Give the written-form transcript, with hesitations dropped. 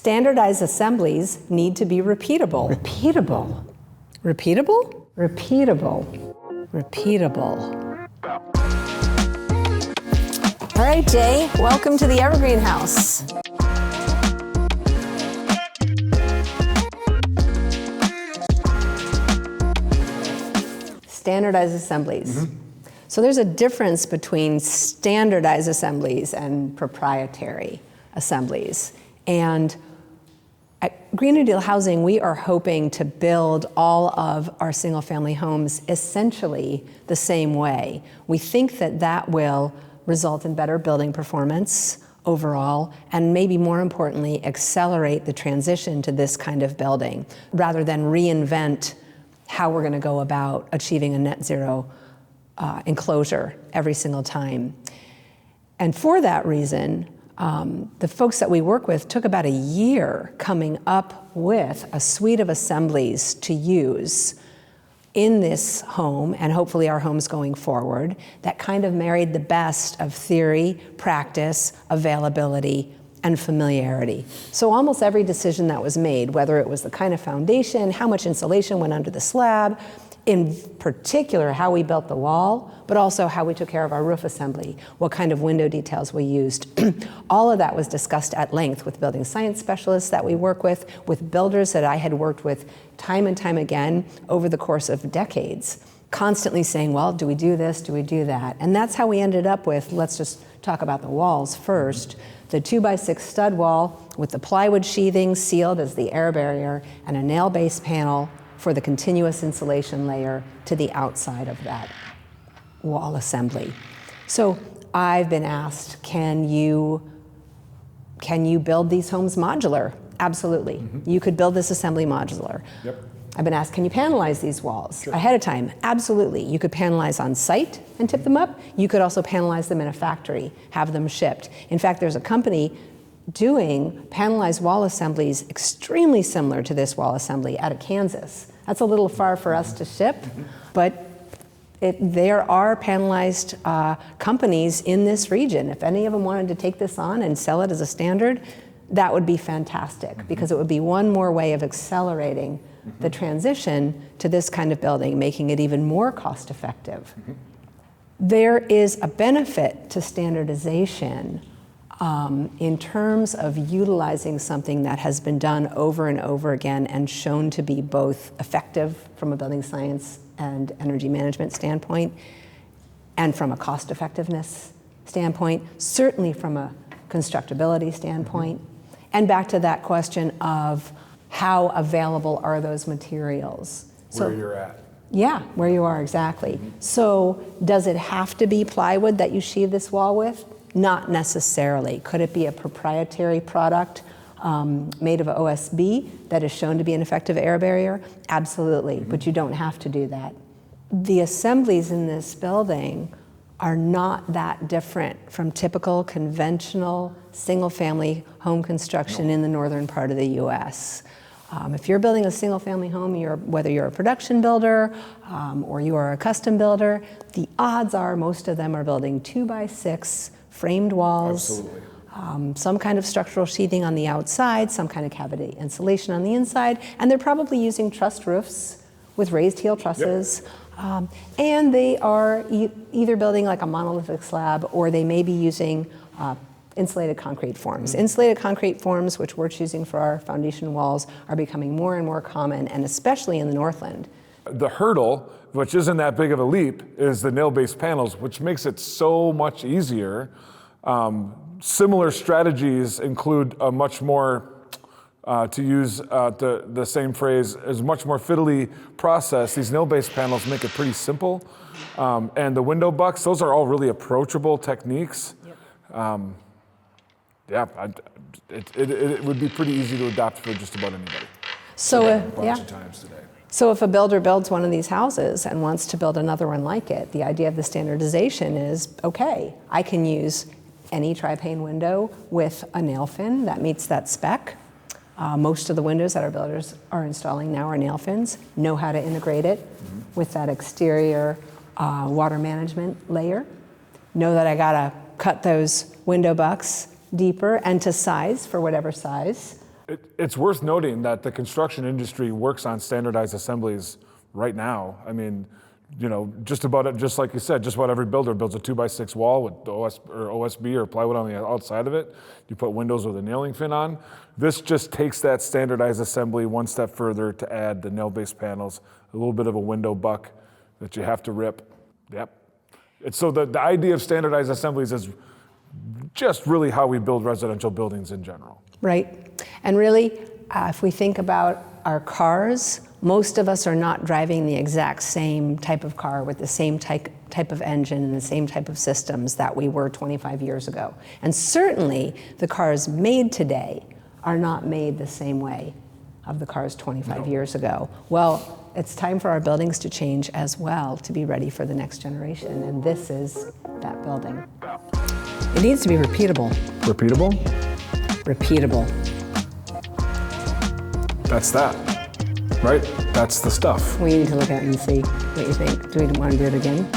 Standardized assemblies need to be repeatable. Repeatable. Repeatable? Repeatable. Repeatable. All right, Jay, welcome to the Evergreen House. Standardized assemblies. So there's a difference between standardized assemblies and proprietary assemblies. And at Green New Deal Housing, we are hoping to build all of our single-family homes essentially the same way. We think that that will result in better building performance overall, and maybe more importantly, accelerate the transition to this kind of building, rather than reinvent how we're going to go about achieving a net zero enclosure every single time. And for that reason, the folks that we work with took about a year coming up with a suite of assemblies to use in this home, and hopefully our homes going forward, that kind of married the best of theory, practice, availability, and familiarity. So almost every decision that was made, whether it was the kind of foundation, how much insulation went under the slab, in particular how we built the wall, but also how we took care of our roof assembly, what kind of window details we used. All of that was discussed at length with building science specialists that we work with builders that I had worked with time and time again over the course of decades, constantly saying, well, do we do this, do we do that? And that's how we ended up with, let's just talk about the walls first, the 2x6 stud wall with the plywood sheathing sealed as the air barrier and a nail-based panel for the continuous insulation layer to the outside of that wall assembly. So I've been asked, can you build these homes modular? Absolutely. You could build this assembly modular. Yep. I've been asked, can you panelize these walls ahead of time? Absolutely. You could panelize on site and tip them up. You could also panelize them in a factory, have them shipped. In fact, there's a company doing panelized wall assemblies extremely similar to this wall assembly out of Kansas. That's a little far for us to ship, but there are panelized companies in this region. If any of them wanted to take this on and sell it as a standard, that would be fantastic, because it would be one more way of accelerating the transition to this kind of building, making it even more cost effective. There is a benefit to standardization in terms of utilizing something that has been done over and over again and shown to be both effective from a building science and energy management standpoint, and from a cost effectiveness standpoint, certainly from a constructability standpoint, and back to that question of how available are those materials. Where you're at. Yeah, where you are, exactly. So does it have to be plywood that you sheathe this wall with? Not necessarily. Could it be a proprietary product made of OSB that is shown to be an effective air barrier? Absolutely, but you don't have to do that. The assemblies in this building are not that different from typical conventional single-family home construction in the northern part of the US. If you're building a single-family home, whether you're a production builder or you are a custom builder, the odds are most of them are building 2x6 framed walls, some kind of structural sheathing on the outside, some kind of cavity insulation on the inside, and they're probably using trussed roofs with raised heel trusses. And they are either building like a monolithic slab, or they may be using insulated concrete forms. Insulated concrete forms, which we're choosing for our foundation walls, are becoming more and more common, and especially in the Northland. The hurdle, which isn't that big of a leap, is the nail-based panels, which makes it so much easier. Similar strategies include a much more, to use the same phrase, is much more fiddly process. These nail-based panels make it pretty simple. And the window bucks, those are all really approachable techniques. It would be pretty easy to adopt for just about anybody. So a bunch of times today. So if a builder builds one of these houses and wants to build another one like it, the idea of the standardization is, okay, I can use any tri-pane window with a nail fin that meets that spec. Most of the windows that our builders are installing now are nail fins, know how to integrate it with that exterior water management layer, know that I gotta cut those window bucks deeper and to size for whatever size It's worth noting that the construction industry works on standardized assemblies right now. I mean, just like you said, just about every builder builds a 2x6 wall with OSB or plywood on the outside of it. You put windows with a nailing fin on. This just takes that standardized assembly one step further to add the nail-based panels, a little bit of a window buck that you have to rip. Yep. So the idea of standardized assemblies is just really how we build residential buildings in general. Right. And really, if we think about our cars, most of us are not driving the exact same type of car with the same type of engine and the same type of systems that we were 25 years ago. And certainly, the cars made today are not made the same way of the cars 25 years ago. Well, it's time for our buildings to change as well to be ready for the next generation, and this is that building. It needs to be repeatable. Repeatable? Repeatable. That's that, right? That's the stuff. We need to look at it and see what you think. Do we want to do it again?